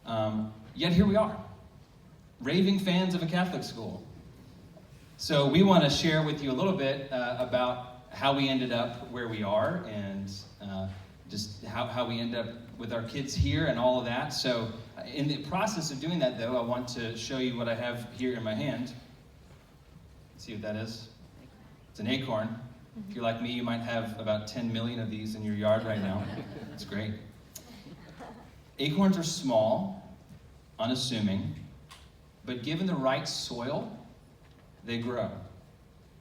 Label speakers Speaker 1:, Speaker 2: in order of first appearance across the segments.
Speaker 1: Yet here we are, raving fans of a Catholic school. So we want to share with you a little bit about how we ended up where we are and just how we end up with our kids here and all of that. So in the process of doing that, though, I want to show you what I have here in my hand. See what that is? It's an acorn. If you're like me, you might have about 10 million of these in your yard right now. It's great. Acorns are small, unassuming, but given the right soil, they grow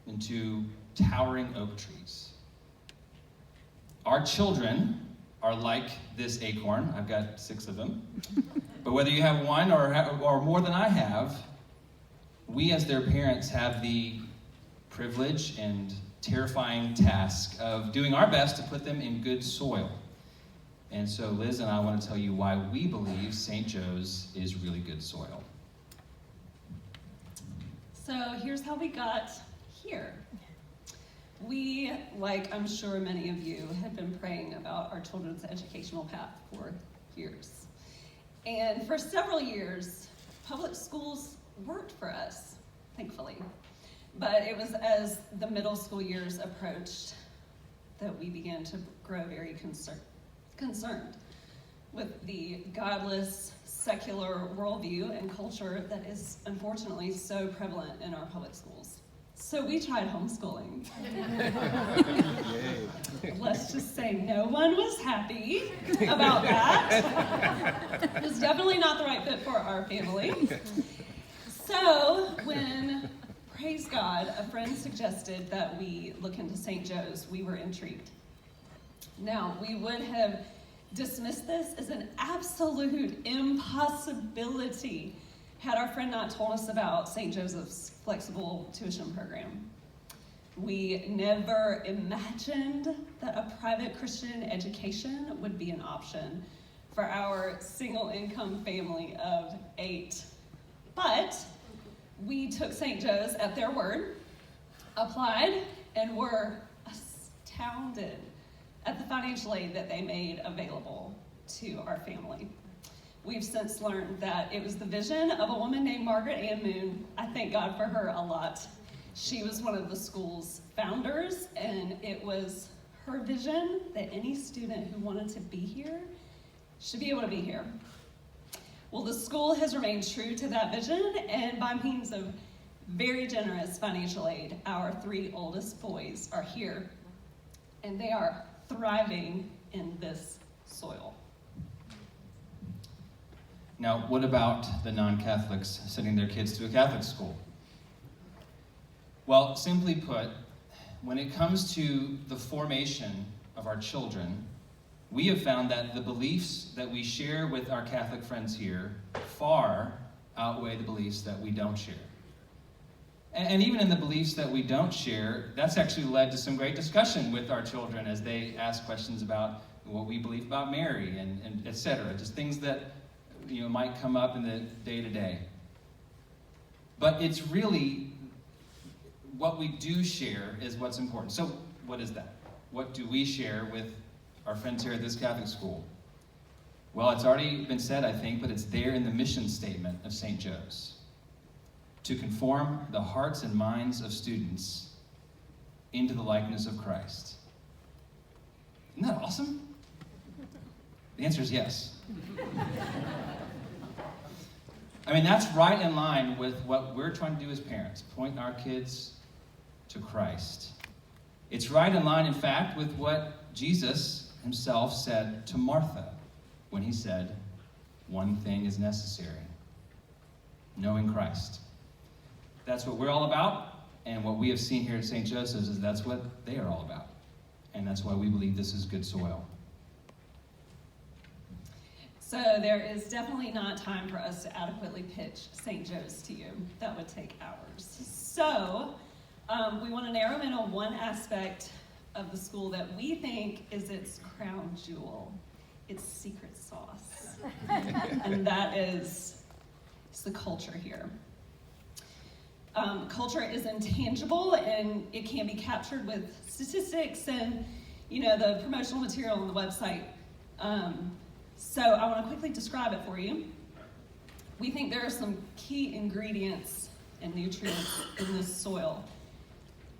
Speaker 1: into towering oak trees. Our children are like this acorn. I've got 6 of them. But whether you have one or more than I have, we as their parents have the privilege and terrifying task of doing our best to put them in good soil. And so Liz and I want to tell you why we believe St. Joe's is really good soil.
Speaker 2: So here's how we got here. We, like I'm sure many of you, had been praying about our children's educational path for years. And for several years, public schools worked for us, thankfully. But it was as the middle school years approached that we began to grow very concerned with the godless, secular worldview and culture that is unfortunately so prevalent in our public schools. So we tried homeschooling. Let's just say no one was happy about that. It was definitely not the right fit for our family. So when, praise God, a friend suggested that we look into St. Joe's, we were intrigued. Now, we would have dismissed this as an absolute impossibility had our friend not told us about St. Joseph's flexible tuition program. We never imagined that a private Christian education would be an option for our single income family of 8. But we took St. Joe's at their word, applied, and were astounded at the financial aid that they made available to our family. We've since learned that it was the vision of a woman named Margaret Ann Moon. I thank God for her a lot. She was one of the school's founders, and it was her vision that any student who wanted to be here should be able to be here. Well, the school has remained true to that vision, and by means of very generous financial aid, our 3 oldest boys are here, and they are thriving in this soil.
Speaker 1: Now, what about the non-Catholics sending their kids to a Catholic school? Well, simply put, when it comes to the formation of our children, we have found that the beliefs that we share with our Catholic friends here far outweigh the beliefs that we don't share. And even in the beliefs that we don't share, that's actually led to some great discussion with our children as they ask questions about what we believe about Mary and et cetera, just things that might come up in the day-to-day. But it's really what we do share is what's important. So what is that? What do we share with our friends here at this Catholic school? Well, it's already been said, I think, but it's there in the mission statement of St. Joe's. To conform the hearts and minds of students into the likeness of Christ. Isn't that awesome? The answer is yes. I mean, that's right in line with what we're trying to do as parents, point our kids to Christ. It's right in line, in fact, with what Jesus himself said to Martha when he said, "One thing is necessary, knowing Christ." That's what we're all about, and what we have seen here at St. Joseph's is that's what they are all about. And that's why we believe this is good soil.
Speaker 2: So there is definitely not time for us to adequately pitch St. Joe's to you. That would take hours. So we want to narrow in on one aspect of the school that we think is its crown jewel, its secret sauce. And that is the culture here. Culture is intangible, and it can be captured with statistics and, the promotional material on the website. So I want to quickly describe it for you. we think there are some key ingredients and nutrients in this soil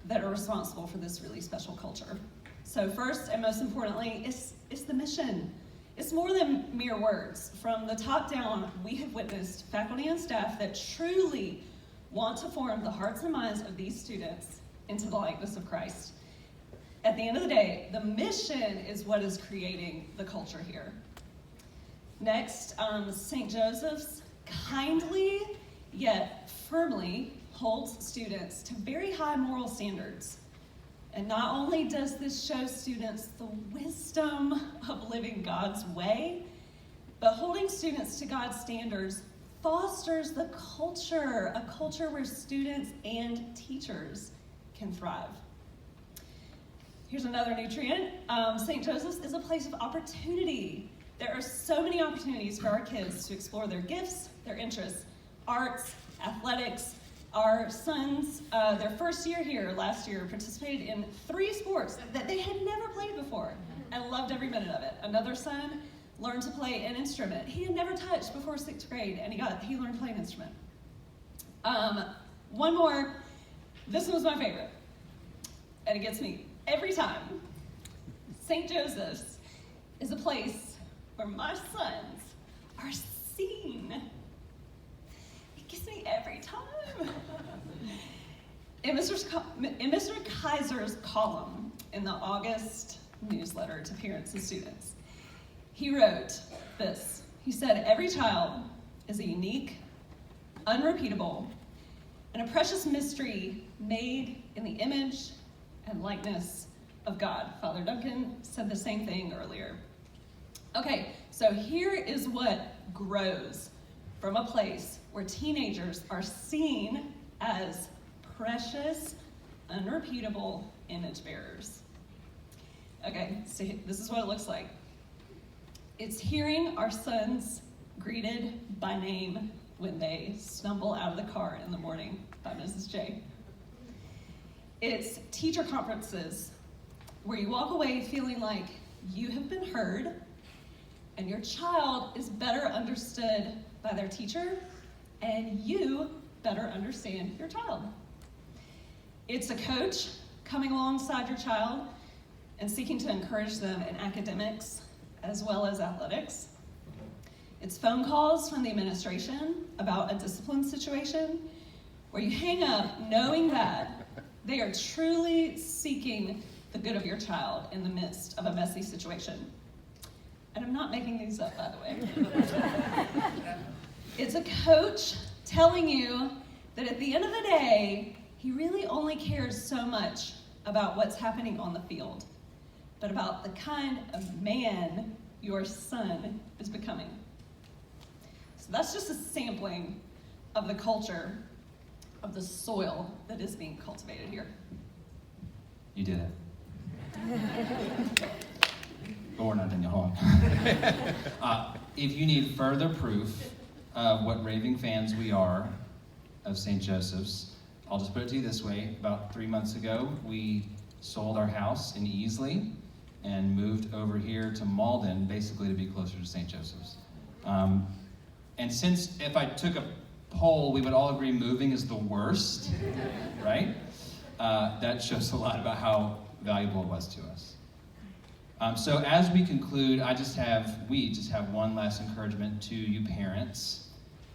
Speaker 2: that are responsible for this really special culture. So first and most importantly, it's the mission. It's more than mere words. From the top down, we have witnessed faculty and staff that truly want to form the hearts and minds of these students into the likeness of Christ. At the end of the day, the mission is what is creating the culture here. Next, St. Joseph's kindly yet firmly holds students to very high moral standards. And not only does this show students the wisdom of living God's way, but holding students to God's standards fosters the culture, a culture where students and teachers can thrive. Here's another nutrient. St. Joseph's is a place of opportunity. There are so many opportunities for our kids to explore their gifts, their interests, arts, athletics. Our sons, their first year here last year, participated in 3 sports that they had never played before and loved every minute of it. Another son learned to play an instrument he had never touched before 6th grade, and he learned to play an instrument. One more, this one was my favorite, and it gets me every time. St. Joseph's is a place where my sons are seen. It gets me every time. In Mr. Kaiser's column in the August newsletter to parents and students, he wrote this. He said, "Every child is a unique, unrepeatable, and a precious mystery made in the image and likeness of God." Father Duncan said the same thing earlier. Okay, so here is what grows from a place where teenagers are seen as precious, unrepeatable image bearers. Okay, so this is what it looks like. It's hearing our sons greeted by name when they stumble out of the car in the morning by Mrs. J. It's teacher conferences where you walk away feeling like you have been heard and your child is better understood by their teacher and you better understand your child. It's a coach coming alongside your child and seeking to encourage them in academics as well as athletics. It's phone calls from the administration about a discipline situation where you hang up knowing that they are truly seeking the good of your child in the midst of a messy situation. And I'm not making these up, by the way. It's a coach telling you that at the end of the day, he really only cares so much about what's happening on the field, but about the kind of man your son is becoming. So that's just a sampling of the culture, of the soil that is being cultivated here.
Speaker 1: You did it. But we're not done yet, hold on. If you need further proof of what raving fans we are of St. Joseph's, I'll just put it to you this way. About 3 months ago, we sold our house in Easley and moved over here to Malden, basically to be closer to St. Joseph's. And since if I took a poll, we would all agree moving is the worst, right? That shows a lot about how valuable it was to us. So as we conclude, we just have one last encouragement to you parents.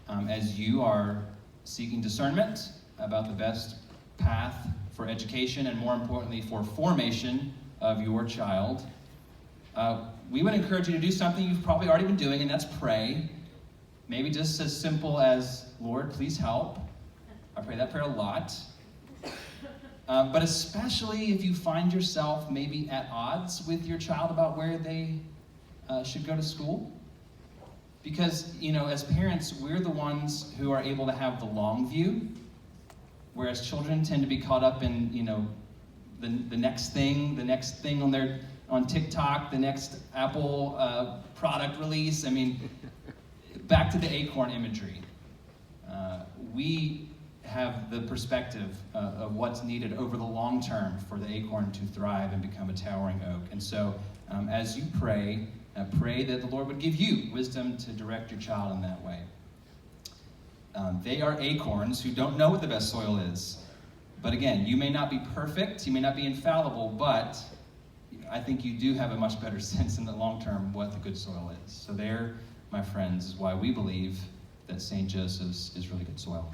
Speaker 1: As you are seeking discernment about the best path for education and more importantly for formation of your child, we would encourage you to do something you've probably already been doing, and that's pray. Maybe just as simple as, Lord, please help. I pray that prayer a lot. But especially if you find yourself maybe at odds with your child about where they should go to school. Because, as parents, we're the ones who are able to have the long view, whereas children tend to be caught up in, the next thing on TikTok, the next Apple product release. I mean, back to the acorn imagery. We have the perspective of what's needed over the long term for the acorn to thrive and become a towering oak. And so as you pray that the Lord would give you wisdom to direct your child in that way. They are acorns who don't know what the best soil is. But again, you may not be perfect, you may not be infallible, but I think you do have a much better sense in the long term what the good soil is. So there, my friends, is why we believe that St. Joseph's is really good soil.